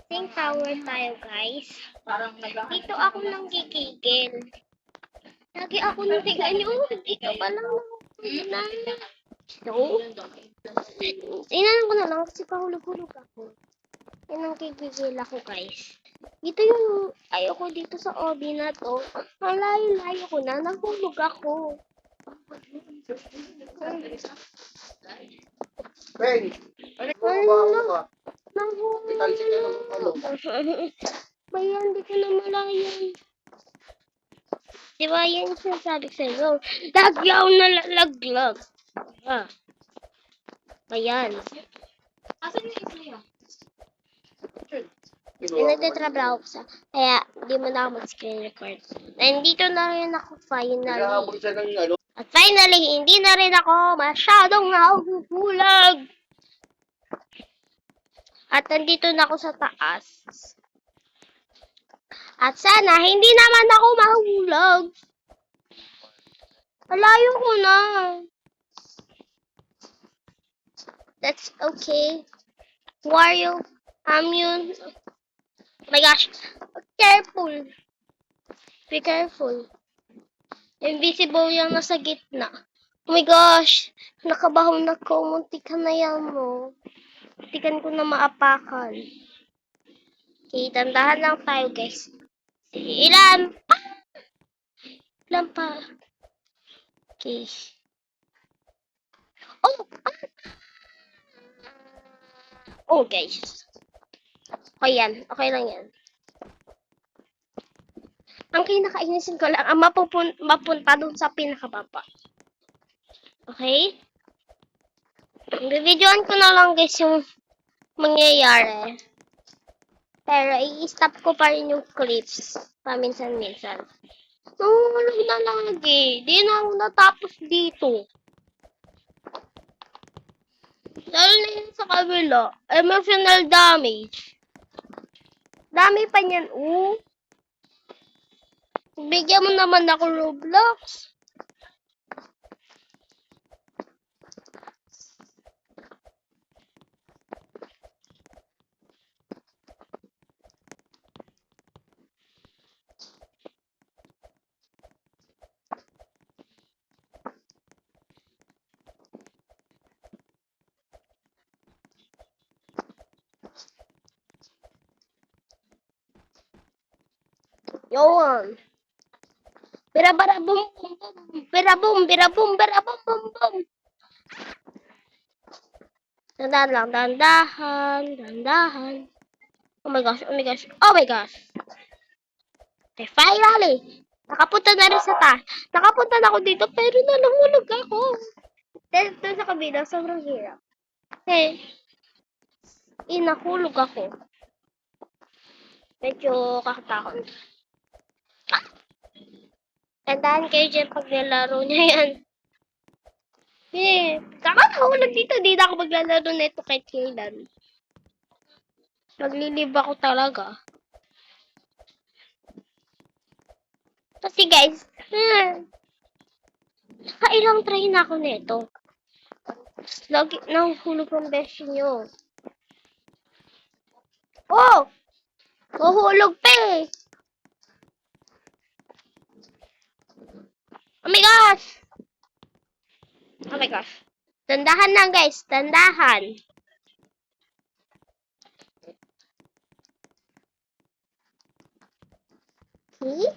Think tower tayo, guys. Dito ako nang gigigil. Lagi ako nang tingnan nyo. Dito pa lang na. So, inanan ko na lang kasi pahulog-hulog ako. Yan ang gigigil ako, guys. Dito yung ayoko dito sa obi na to. Ang layo-layo ko na. Nahulog ako. Beng, Ano? Nahulog. Bayan, di ko na malayan. Diba yan yung sinasabi sa'yo? Lagyaw na lalaglag. Ah. Ayan. Asan yung isla? Nagtatrabaho ko sa... Kaya, di mo na ako mag-screen record. Nandito na rin ako finally. At finally, hindi na rin ako masyadong nahuhulag. At nandito na ako sa taas. At sana, hindi naman ako mahuhulag. Malayo ko na. That's okay. Wario, yun. Oh my gosh. Careful. Be careful. Invisible yung nasa gitna. Oh my gosh. Nakabahaw na ko. Muntikan na yan mo. Muntikan ko na maapakan. Okay, tandahan lang tayo, guys. Ilan pa? Ilan pa? Okay. Oh! Oh, guys. Okay yan. Okay lang yan. Ang kinakainisin ko lang, ang mapunta dun sa pinakababa. Okay? Bibidyoan ko na lang, guys, yung mangyayari. Pero, i-stop ko pa rin yung clips. Paminsan-minsan. Nahulog na lagi. Di na ako natapos dito. Lalo na yun sa kabila. Emotional damage. Dami pa niyan, Bigyan mo naman ako Roblox. Yun. Bira-bara-bum, bum, bum. Bira-bum, bira-bum, bira-bum, bum, bum. Dandahan lang, dandahan. Oh my gosh, oh my gosh, oh my gosh. Okay, finally. Nakapunta na rin sa taas. Nakapunta na ako dito, pero nalungulog ako. Dito sa kabila, sobrang hirap. Nahulog ako. Medyo kakatakot. Tandaan kayo dyan pag nilaro niya yan. Saka nahulog dito. Di na ako maglalaro nito kahit kailan. Maglilib ako talaga. Kasi guys, nakailang try na ako nito. Lagi nahuhulog ang beshi nyo. Oh! Huhulog pa eh! Oh my gosh! Oh my gosh. Tandahan lang guys. Tandahan. See?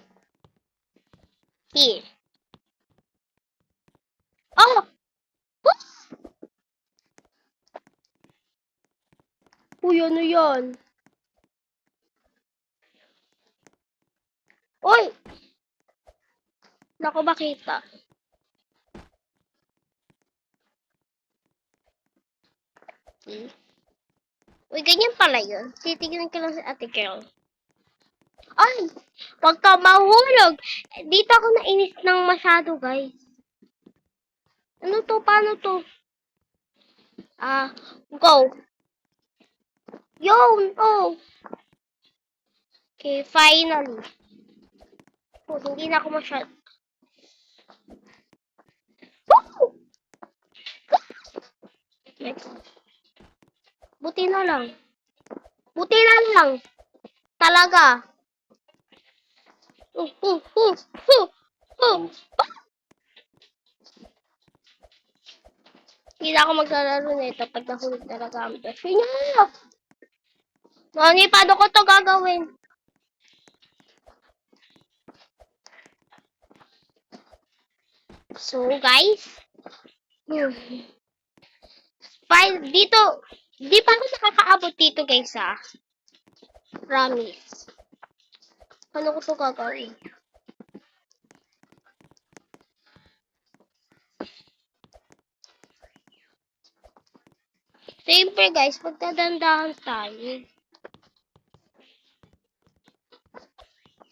Here. Oh! Uy, ano yan? Uy! Naku, makita. Uy, ganyan pala yun. Titignan ko lang sa ate girl. Ay! Huwag ka mahulog! Dito ako nainis ng masyado, guys. Ano to? Paano to? Go. Yun! Oh! Okay, finally. Oh, hindi na ako masyado. Woo! Buti na lang. Buti na lang. Talaga. Uh, uh, uh, uh, uh. Hindi na ako maglalaro nito pag nahulog talaga ang best. Yun. Nani, paano ko to gagawin? So, guys. Dito. Di pa ako nakakaabot dito, guys, ah. Promise. Paano ko to gagawin? Siyempre, guys, pagtadandahan tayo.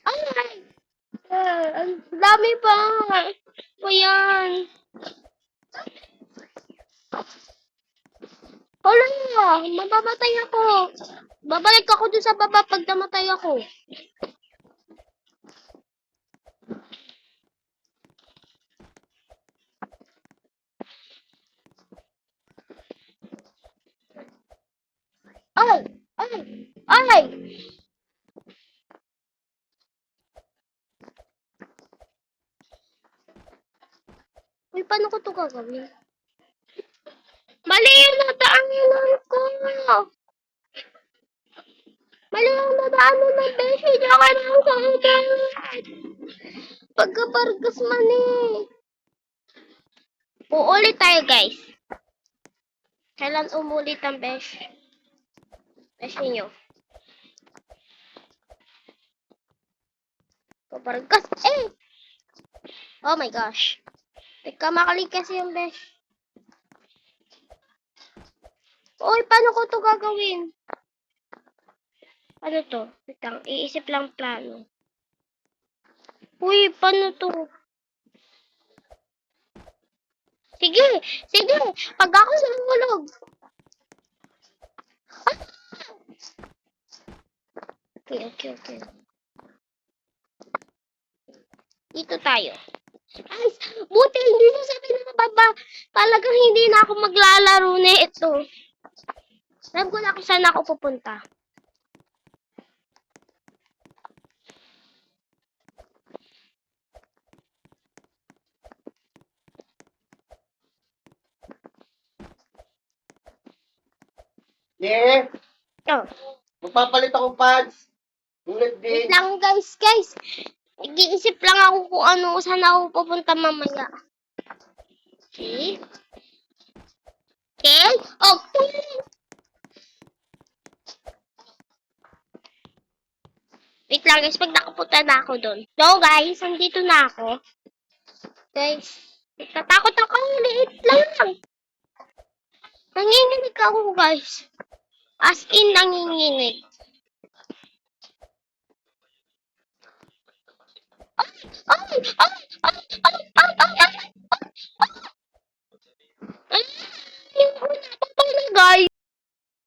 Ay! Ang dami pa. O yan. Hala, mamamatay ako. Babalik ako dun sa baba pag namatay ako. Ay! Ay! Ay! Uy, paano ko to gagawin? Mali yung nadaanan ko. Mali yung nadaanan ng beshi. Diyan ka na ako kagad. Pagkabargas man eh. Uulit tayo, guys. Kailan umulit ang beshi? Beshi nyo. Kabargas. Eh! Oh my gosh. Teka, makalik kasi yung besh. Uy, paano ko to gagawin? Ano to? Wait lang, iisip lang plano. Uy, paano to? Sige, sige. Pag ako nahulog. Ah! Okay. Dito tayo. Guys, buti hindi mo sabi na baba. Talagang hindi na ako maglalaro na ito. Alam ko na kung saan ako pupunta. Yeah, Oh, magpapalit ako pads. Ulit wait din. lang guys. Nag-iisip lang ako kung ano, saan ako pupunta mamaya. Okay. Okay. Okay. Wait lang guys, pag nakapunta na ako doon. So guys, andito na ako. Guys, natatakot ako. Liit lang. Nanginginig ako guys. As in, nanginginig. Ay!